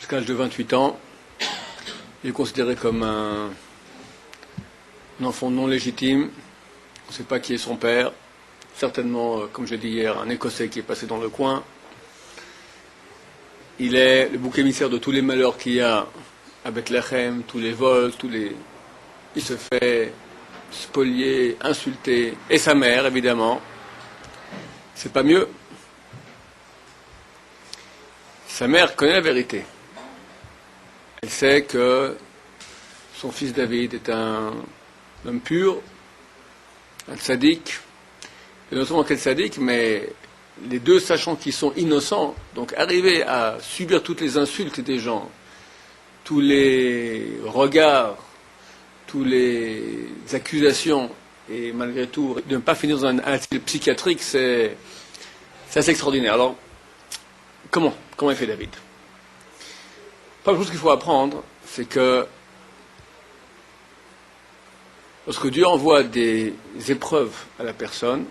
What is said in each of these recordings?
Jusqu'à l'âge de 28 ans, il est considéré comme un enfant non légitime. On ne sait pas qui est son père. Certainement, comme je l'ai dit hier, un Écossais qui est passé dans le coin. Il est le bouc émissaire de tous les malheurs qu'il y a à Bethléem, tous les vols, Il se fait spolier, insulter, et sa mère, évidemment. C'est pas mieux. Sa mère connaît la vérité. Elle sait que son fils David est un homme pur, un sadique, et non seulement quel sadique, mais les deux sachant qu'ils sont innocents, donc arriver à subir toutes les insultes des gens, tous les regards, toutes les accusations, et malgré tout, de ne pas finir dans un asile psychiatrique, c'est assez extraordinaire. Alors, comment il fait David? Première chose qu'il faut apprendre, c'est que lorsque Dieu envoie des épreuves à la personne,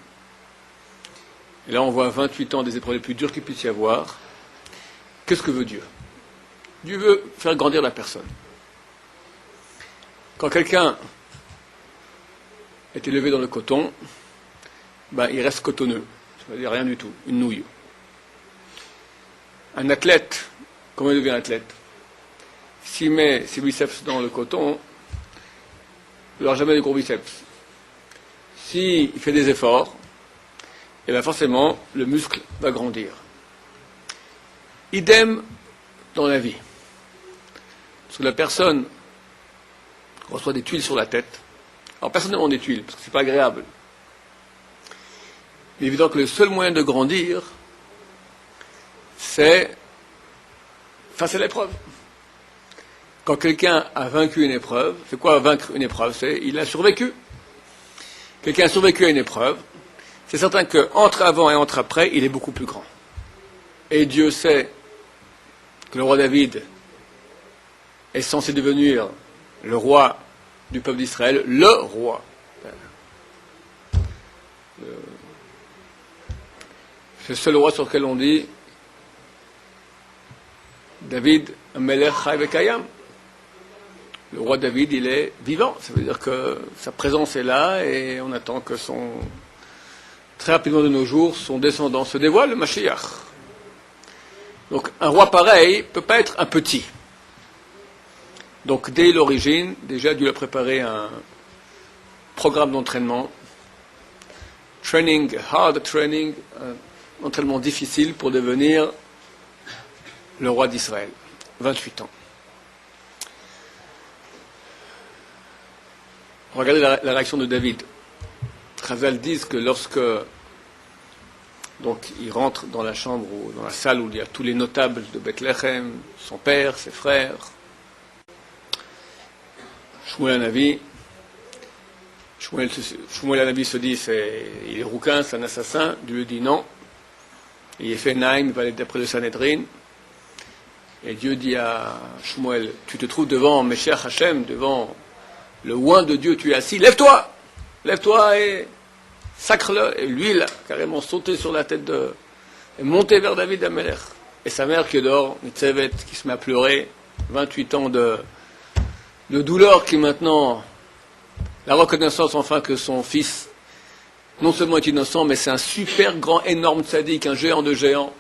et là on voit 28 ans des épreuves les plus dures qu'il puisse y avoir, qu'est-ce que veut Dieu? Dieu veut faire grandir la personne. Quand quelqu'un est élevé dans le coton, il reste cotonneux, ça veut dire rien du tout, une nouille. Un athlète, comment il devient athlète? S'il met ses biceps dans le coton, il n'aura jamais de gros biceps. S'il fait des efforts, et bien forcément, le muscle va grandir. Idem dans la vie. Parce que la personne reçoit des tuiles sur la tête. Alors personne ne demande des tuiles, parce que c'est pas agréable. Il est évident que le seul moyen de grandir, c'est face à l'épreuve. Quand quelqu'un a vaincu une épreuve, c'est quoi vaincre une épreuve? C'est il a survécu. Quelqu'un a survécu à une épreuve, c'est certain qu'entre avant et entre après, il est beaucoup plus grand. Et Dieu sait que le roi David est censé devenir le roi du peuple d'Israël, le roi. C'est le seul roi sur lequel on dit David, Melech Chai Vekayam. Le roi David, il est vivant. Ça veut dire que sa présence est là et on attend que très rapidement de nos jours, son descendant se dévoile, le Mashiach. Donc un roi pareil ne peut pas être un petit. Donc dès l'origine, déjà Dieu a préparé un programme d'entraînement, hard training, un entraînement difficile pour devenir le roi d'Israël. 28 ans. Regardez la réaction de David. Chazal disent que lorsque il rentre dans la chambre ou dans la salle où il y a tous les notables de Bethléem, son père, ses frères, Shmuel Hanavi se dit il est rouquin, c'est un assassin. Dieu lui dit non. Il est fait naïm, il va aller d'après le Sanhedrin. Et Dieu dit à Shmuel, tu te trouves devant Meshach Hashem, devant le oint de Dieu, tu es assis, lève-toi et sacre-le. Et lui, il a carrément sauté sur la tête et monté vers David Amelech. Et sa mère qui dort, Nitzevet, qui se met à pleurer, 28 ans de douleur, qui maintenant, la reconnaissance enfin que son fils, non seulement est innocent, mais c'est un super grand, énorme tzaddik, un géant de géants.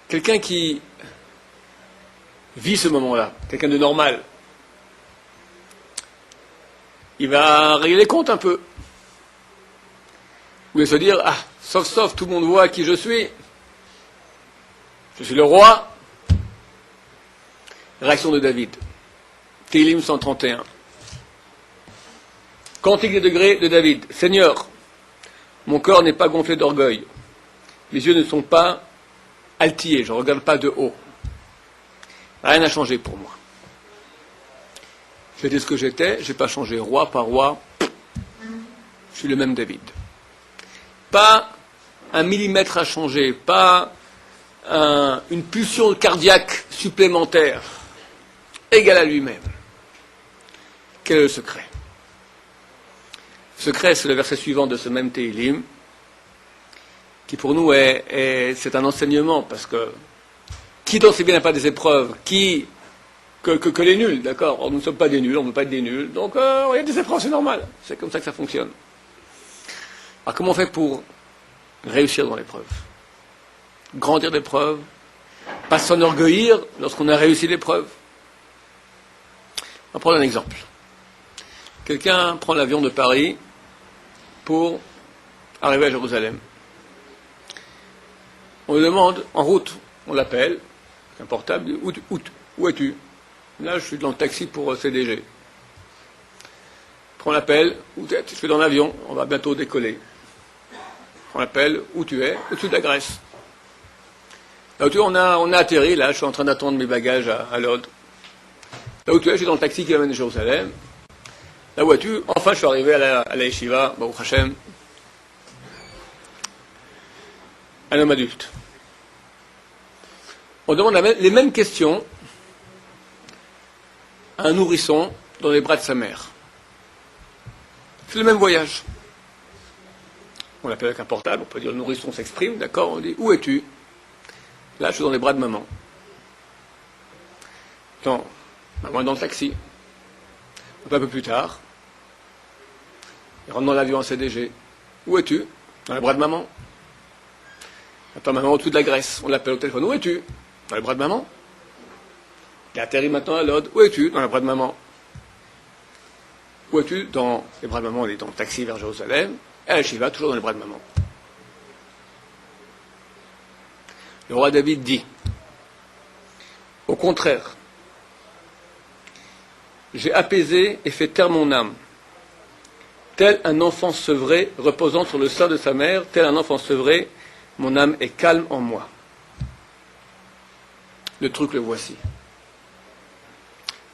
Quelqu'un qui vit ce moment-là, quelqu'un de normal, il va régler les comptes un peu. Ou il va se dire, sauf, tout le monde voit qui je suis. Je suis le roi. Réaction de David. Télim 131. Cantique des degrés de David. Seigneur, mon corps n'est pas gonflé d'orgueil. Mes yeux ne sont pas altillés. Je ne regarde pas de haut. Rien n'a changé pour moi. J'étais ce que j'étais, je n'ai pas changé roi par roi. Je suis le même David. Pas un millimètre à changer, pas une pulsion cardiaque supplémentaire, égale à lui-même. Quel est le secret? Le secret, c'est le verset suivant de ce même Téhilim, qui pour nous c'est un enseignement, parce que qui Qui dans ces biens n'a pas des épreuves? Que les nuls, d'accord? Or, nous ne sommes pas des nuls, on ne veut pas être des nuls. Donc, il y a des épreuves, c'est normal. C'est comme ça que ça fonctionne. Alors, comment on fait pour réussir dans l'épreuve? Grandir l'épreuve, pas s'enorgueillir lorsqu'on a réussi l'épreuve. On va prendre un exemple. Quelqu'un prend l'avion de Paris pour arriver à Jérusalem. On lui demande, en route, on l'appelle, un portable, où es-tu? Là, je suis dans le taxi pour CDG. On l'appelle, où tu es? Je suis dans l'avion, on va bientôt décoller. On l'appelle, où tu es? Au-dessus de la Grèce. Là où tu es, on a atterri, là, je suis en train d'attendre mes bagages à Lod. Là où tu es, je suis dans le taxi qui m'amène à Jérusalem. Là où es-tu? Enfin, je suis arrivé à la yeshiva, Baruch Hashem. Un homme adulte. On demande les mêmes questions à un nourrisson dans les bras de sa mère. C'est le même voyage. On l'appelle avec un portable, on peut dire le nourrisson s'exprime, d'accord? On dit, où es-tu? Là, je suis dans les bras de maman. Non, maman est dans le taxi. Un peu plus tard, il rentre dans l'avion en CDG. Où es-tu? Dans les bras de maman. Attends, maman au-dessus de la Grèce. On l'appelle au téléphone. Où es-tu? Dans les bras de maman. Il atterrit maintenant à Lod. Où es-tu? Dans les bras de maman. Où es-tu? Dans les bras de maman. On est dans le taxi vers Jérusalem. Et à la Shiva, toujours dans les bras de maman. Le roi David dit, au contraire, j'ai apaisé et fait taire mon âme. Tel un enfant sevré reposant sur le sein de sa mère, tel un enfant sevré, mon âme est calme en moi. Le truc, le voici.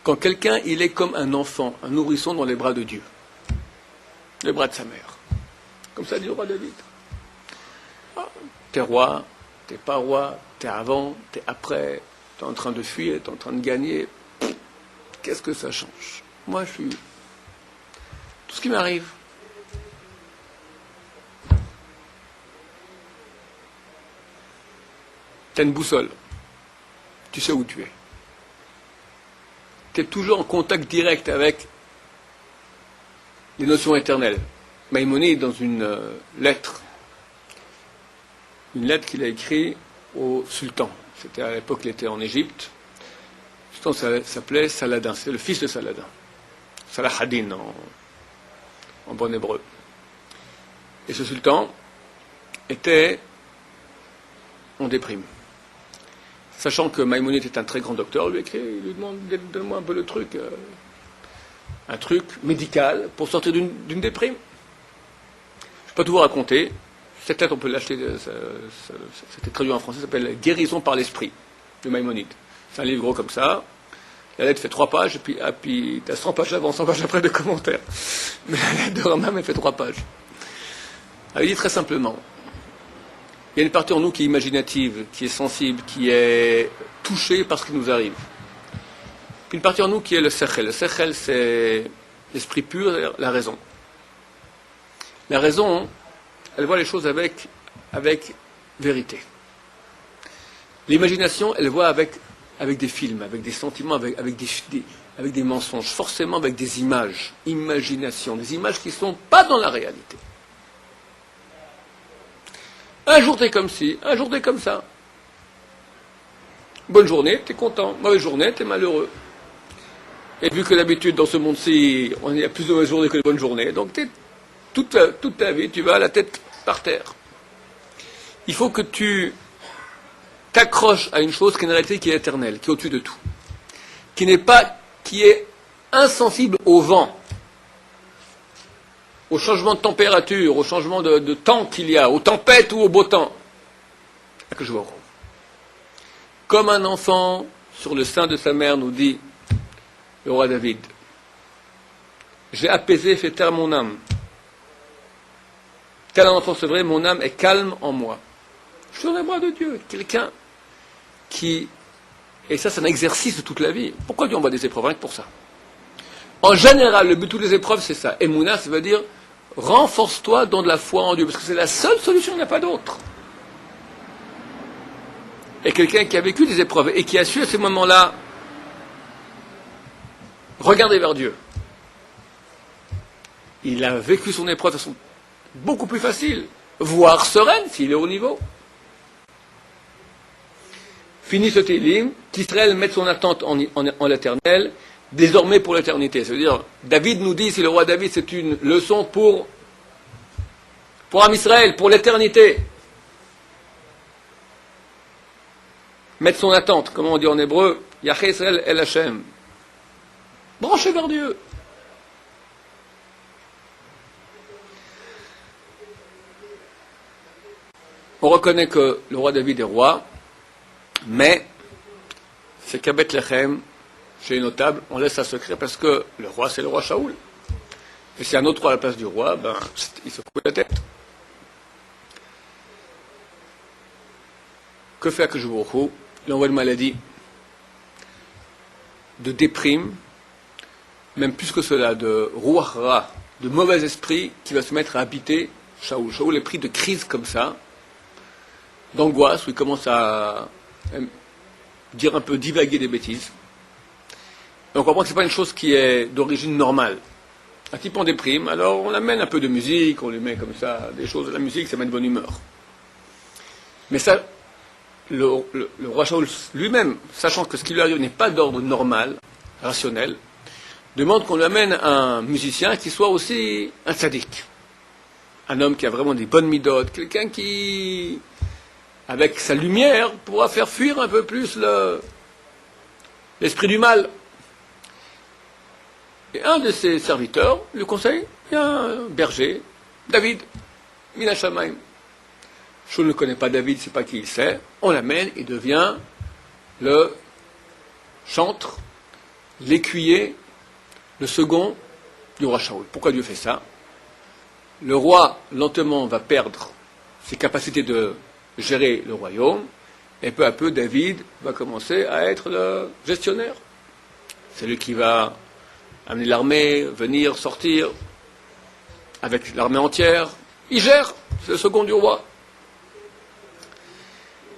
Quand quelqu'un, il est comme un enfant, un nourrisson dans les bras de Dieu, les bras de sa mère. Comme ça dit le roi David. Ah, t'es roi, t'es pas roi, t'es avant, t'es après, t'es en train de fuir, t'es en train de gagner. Qu'est-ce que ça change? Moi, je suis... Tout ce qui m'arrive. T'as une boussole. Tu sais où tu es. Tu es toujours en contact direct avec les notions éternelles. Maïmonide, dans une lettre qu'il a écrite au sultan. C'était à l'époque, il était en Égypte. Le sultan s'appelait Saladin, c'est le fils de Saladin. Salahadin en bon hébreu. Et ce sultan était en déprime. Sachant que Maïmonide est un très grand docteur, il lui demande, donne-moi un peu le truc, un truc médical pour sortir d'une déprime. Je ne vais pas tout vous raconter. Cette lettre, on peut l'acheter, c'était traduit en français, ça s'appelle Guérison par l'esprit, de Maïmonide. C'est un livre gros comme ça. La lettre fait 3 pages, et puis tu as 100 pages avant, 100 pages après de commentaires. Mais la lettre de Rambam, elle fait 3 pages. Elle dit très simplement, il y a une partie en nous qui est imaginative, qui est sensible, qui est touchée par ce qui nous arrive. Puis une partie en nous qui est le sechel. Le sechel, c'est l'esprit pur, la raison. La raison, elle voit les choses avec vérité. L'imagination, elle voit avec des films, avec des sentiments, avec des mensonges, forcément avec des images, imagination, des images qui ne sont pas dans la réalité. Un jour t'es comme ci, un jour t'es comme ça. Bonne journée, t'es content. Mauvaise journée, t'es malheureux. Et vu que d'habitude dans ce monde-ci, il y a plus de mauvaises journées que de bonnes journées, donc toute ta vie, tu vas la tête par terre. Il faut que tu t'accroches à une chose qui est une réalité qui est éternelle, qui est au-dessus de tout. Qui est insensible au vent, au changement de température, au changement de temps qu'il y a, aux tempêtes ou au beau temps. Que je vois. Comme un enfant sur le sein de sa mère, nous dit le roi David, j'ai apaisé, fait taire mon âme. Tel un enfant, c'est vrai, mon âme est calme en moi. Je suis dans les bras de Dieu. Quelqu'un qui... Et ça, c'est un exercice de toute la vie. Pourquoi Dieu envoie des épreuves? Rien que pour ça. En général, le but de toutes les épreuves, c'est ça. Emouna, ça veut dire renforce-toi dans de la foi en Dieu, parce que c'est la seule solution, il n'y a pas d'autre. est quelqu'un qui a vécu des épreuves et qui a su à ce moment-là regarder vers Dieu. Il a vécu son épreuve de façon beaucoup plus facile, voire sereine s'il est au niveau. Fini ce Télim, qu'Israël mette son attente en l'éternel, désormais pour l'éternité. C'est-à-dire, David nous dit, si le roi David, c'est une leçon pour Am Israël, pour l'éternité. Mettre son attente, comment on dit en hébreu, Yahé Israël El Hashem. Branchez vers Dieu. On reconnaît que le roi David est roi, mais c'est qu'à Bethléem, chez les notables, on laisse ça secret parce que le roi, c'est le roi Shaoul. Et si un autre roi à la place du roi, ben, il se coupe la tête. Que fait Akadosh Baruch Hu? Il envoie une maladie de déprime, même plus que cela, de ruach ra, de mauvais esprit qui va se mettre à habiter Shaoul. Shaoul est pris de crises comme ça, d'angoisse, où il commence à dire un peu, divaguer des bêtises. Et on comprend que ce n'est pas une chose qui est d'origine normale. Un type en déprime, alors on amène un peu de musique, on lui met comme ça des choses. La musique, ça met de bonne humeur. Mais ça, le roi Shaoul lui-même, sachant que ce qui lui arrive n'est pas d'ordre normal, rationnel, demande qu'on lui amène un musicien qui soit aussi un tzaddik. Un homme qui a vraiment des bonnes midotes, quelqu'un qui, avec sa lumière, pourra faire fuir un peu plus l'esprit du mal. Et un de ses serviteurs lui conseille, il y a un berger, David, Mina Shamaim. Je ne connais pas David, je ne sais pas qui il c'est. On l'amène, il devient le chantre, l'écuyer, le second du roi Shaoul. Pourquoi Dieu fait ça? Le roi, lentement, va perdre ses capacités de gérer le royaume, et peu à peu, David va commencer à être le gestionnaire. C'est lui qui va amener l'armée, venir, sortir, avec l'armée entière. Il gère, c'est le second du roi.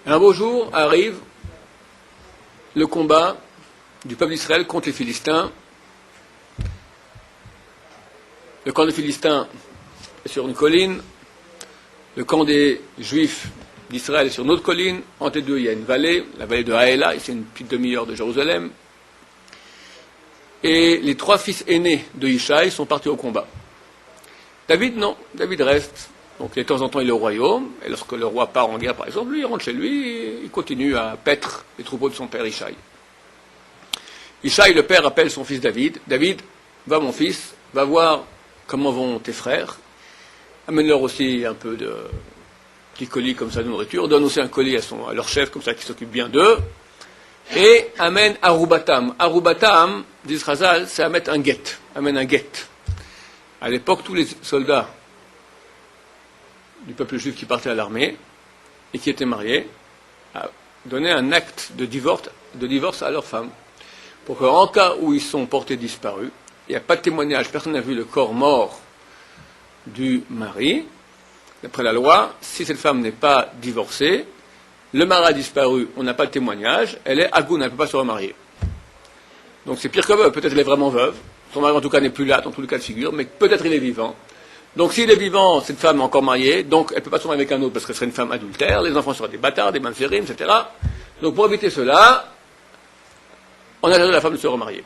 Et un beau jour arrive le combat du peuple d'Israël contre les Philistins. Le camp des Philistins est sur une colline, le camp des Juifs d'Israël est sur une autre colline, entre les deux il y a une vallée, la vallée de Haïla, c'est une petite demi-heure de Jérusalem. Et les trois fils aînés de Ishaï sont partis au combat. David, non, David reste. Donc de temps en temps il est au royaume, et lorsque le roi part en guerre par exemple, lui il rentre chez lui, et il continue à paître les troupeaux de son père Ishaï. Ishaï, le père, appelle son fils David. David, va mon fils, va voir comment vont tes frères. Amène-leur aussi un peu de petits colis comme ça de nourriture. Donne aussi un colis à leur chef, comme ça, qui s'occupe bien d'eux. Et amène Arubatam. Arubatam, dit Chazal, c'est mettre un guet. Amène un guet. À l'époque, tous les soldats du peuple juif qui partaient à l'armée et qui étaient mariés donnaient un acte de divorce à leur femme. Pour qu'en cas où ils sont portés disparus, il n'y a pas de témoignage, personne n'a vu le corps mort du mari. D'après la loi, si cette femme n'est pas divorcée, le mari a disparu, on n'a pas de témoignage, elle est agoun, elle ne peut pas se remarier. Donc c'est pire que veuve, peut-être elle est vraiment veuve, son mari en tout cas n'est plus là, dans tous les cas de figure, mais peut-être il est vivant. Donc s'il est vivant, cette femme est encore mariée, donc elle ne peut pas se marier avec un autre parce qu'elle serait une femme adultère, les enfants seraient des bâtards, des mamzerim, etc. Donc pour éviter cela, on a interdit à la femme de se remarier.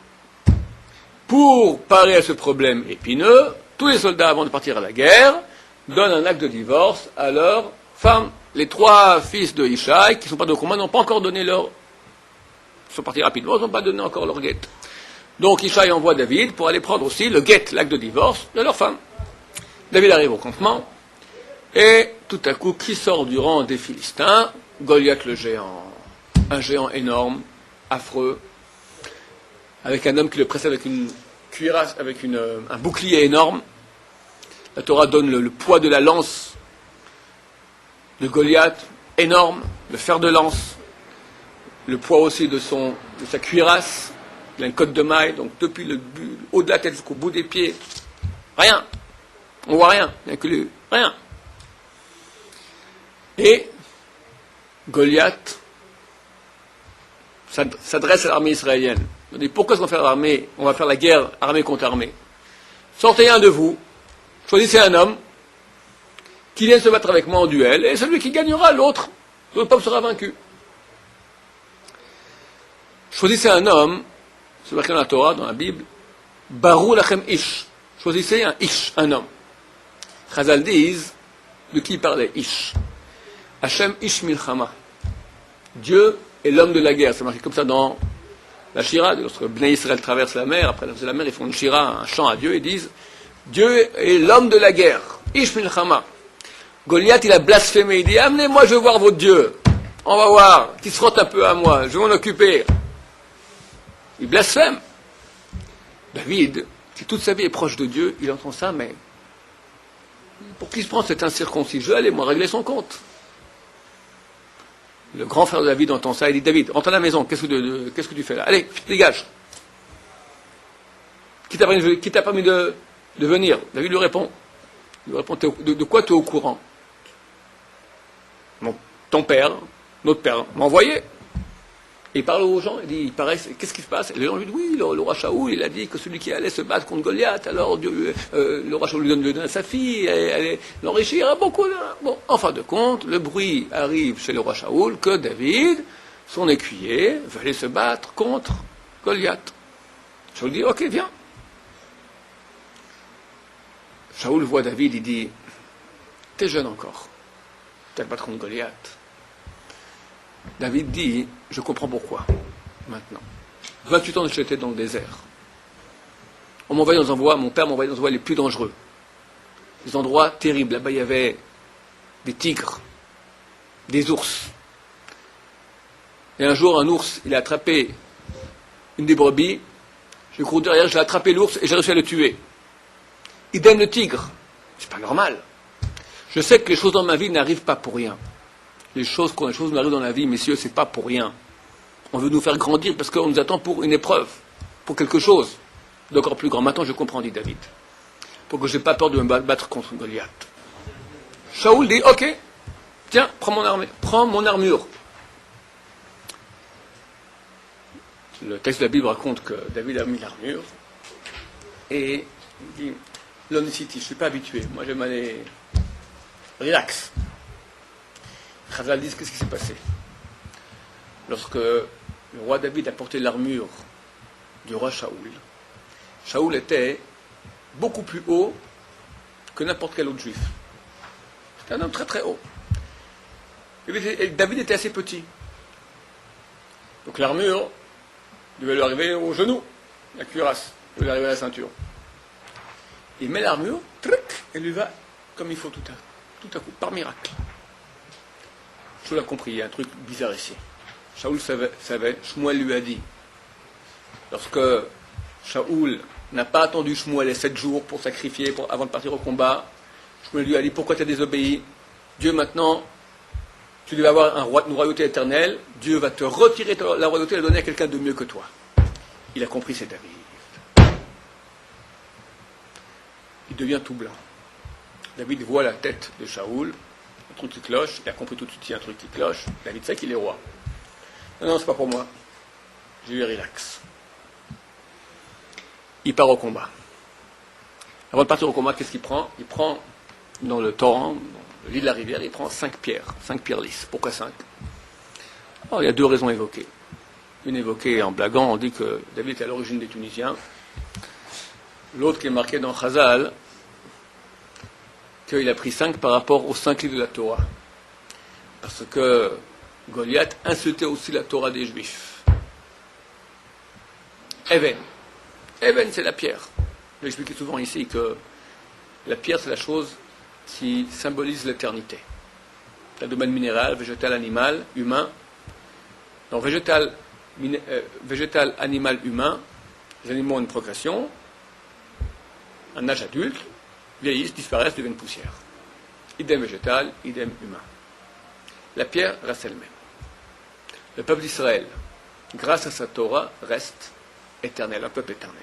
Pour parer à ce problème épineux, tous les soldats, avant de partir à la guerre, donnent un acte de divorce à leur femme. Les trois fils de Ishaï, qui ne sont pas de combat, n'ont pas encore donné leur... Ils sont partis rapidement, ils n'ont pas donné encore leur guet. Donc Ishaï envoie David pour aller prendre aussi le guet, l'acte de divorce, de leur femme. David arrive au campement, et tout à coup, qui sort du rang des Philistins? Goliath le géant. Un géant énorme, affreux, avec un homme qui le précède avec une cuirasse, avec un bouclier énorme. La Torah donne le poids de la lance de Goliath, énorme, le fer de lance, le poids aussi de sa cuirasse. Il a une cotte de maille, donc depuis le haut de la tête jusqu'au bout des pieds, rien. On voit rien, il n'y a que lui, rien. Et Goliath s'adresse à l'armée israélienne. On dit, pourquoi est-ce qu'on fait l'armée? On va faire la guerre armée contre armée. Sortez un de vous, choisissez un homme, qui vient se battre avec moi en duel, et celui qui gagnera, l'autre, le peuple sera vaincu. Choisissez un homme, c'est marqué dans la Torah, dans la Bible, Barou lachem ish. Choisissez un ish, un homme. Chazal disent, de qui parlait ish? Hashem ish milchama. Dieu est l'homme de la guerre. C'est marqué comme ça dans la Shira. Lorsque Bnei Israël traverse la mer, après traverser la mer, ils font une Shira, un chant à Dieu, et disent, Dieu est l'homme de la guerre. Ish milchama. Goliath, il a blasphémé. Il dit, amenez-moi, je veux voir votre Dieu. On va voir, qu'il se frotte un peu à moi, je vais m'en occuper. Il blasphème. David, qui toute sa vie est proche de Dieu, il entend ça, mais pour qui se prend cet incirconcis? Je vais aller, moi, régler son compte. Le grand frère de David entend ça, il dit, David, rentre à la maison, qu'est-ce que tu fais là? Allez, dégage. Qui t'a permis de venir? David lui répond, de quoi tu es au courant? Ton père, notre père, m'a envoyé. Et il parle aux gens, il dit, il paraît, qu'est-ce qui se passe? Et les gens lui disent, oui, le roi Shaoul, il a dit que celui qui allait se battre contre Goliath, alors le roi Shaoul lui donne à sa fille, elle allait l'enrichir, beaucoup. Bon, en fin de compte, le bruit arrive chez le roi Shaoul que David, son écuyer, veut aller se battre contre Goliath. Shaoul dit, ok, viens. Shaoul voit David, il dit, t'es jeune encore, t'as le battre contre Goliath. David dit, je comprends pourquoi, maintenant. 28 ans, j'étais dans le désert. On m'envoyait dans un endroit, mon père m'envoyait dans les endroits les plus dangereux. Des endroits terribles. Là-bas, il y avait des tigres, des ours. Et un jour, un ours, il a attrapé une des brebis. J'ai couru derrière, j'ai attrapé l'ours et j'ai réussi à le tuer. Idem le tigre. C'est pas normal. Je sais que les choses dans ma vie n'arrivent pas pour rien. Les choses nous arrivent dans la vie, messieurs, c'est pas pour rien. On veut nous faire grandir parce qu'on nous attend pour une épreuve, pour quelque chose d'encore plus grand. Maintenant, je comprends, dit David. Pour que je n'ai pas peur de me battre contre Goliath. Shaoul dit, ok, tiens, prends mon armure. Le texte de la Bible raconte que David a mis l'armure et il dit, l'honesty, je ne suis pas habitué. Moi, j'aime aller relax. Chazal dit qu'est-ce qui s'est passé. Lorsque le roi David a porté l'armure du roi Shaoul, Shaoul était beaucoup plus haut que n'importe quel autre juif. C'était un homme très très haut. Et David était assez petit. Donc l'armure devait lui arriver au genou, la cuirasse, devait lui arriver à la ceinture. Il met l'armure, et lui va comme il faut tout à coup, par miracle. Shaoul a compris, il y a un truc bizarre ici. Shaoul savait, Shmuel lui a dit. Lorsque Shaoul n'a pas attendu Shmuel les 7 jours pour sacrifier, avant de partir au combat, Shmuel lui a dit, pourquoi tu as désobéi? Dieu maintenant, tu devais avoir une royauté éternelle, Dieu va te retirer la royauté et la donner à quelqu'un de mieux que toi. Il a compris, c'est David. Il devient tout blanc. David voit la tête de Shaoul, un truc qui cloche, il a compris tout de suite qu'il y a un truc qui cloche, David sait qu'il est roi. Non, c'est pas pour moi. Je lui relax. Il part au combat. Avant de partir au combat, qu'est-ce qu'il prend? Il prend dans le torrent, dans le lit de la rivière, il prend 5 pierres lisses. Pourquoi 5? Alors, il y a 2 raisons évoquées. Une évoquée en blaguant, on dit que David est à l'origine des Tunisiens. L'autre qui est marqué dans Chazal, qu'il a pris 5 par rapport aux 5 livres de la Torah. Parce que Goliath insultait aussi la Torah des Juifs. Even, c'est la pierre. J'ai expliqué souvent ici que la pierre, c'est la chose qui symbolise l'éternité. Le domaine minéral, végétal, animal, humain. Donc végétal, animal, humain, les animaux ont une progression, un âge adulte, vieillissent, disparaissent, deviennent poussière. Idem végétal, idem humain. La pierre reste elle-même. Le peuple d'Israël, grâce à sa Torah, reste éternel, un peuple éternel.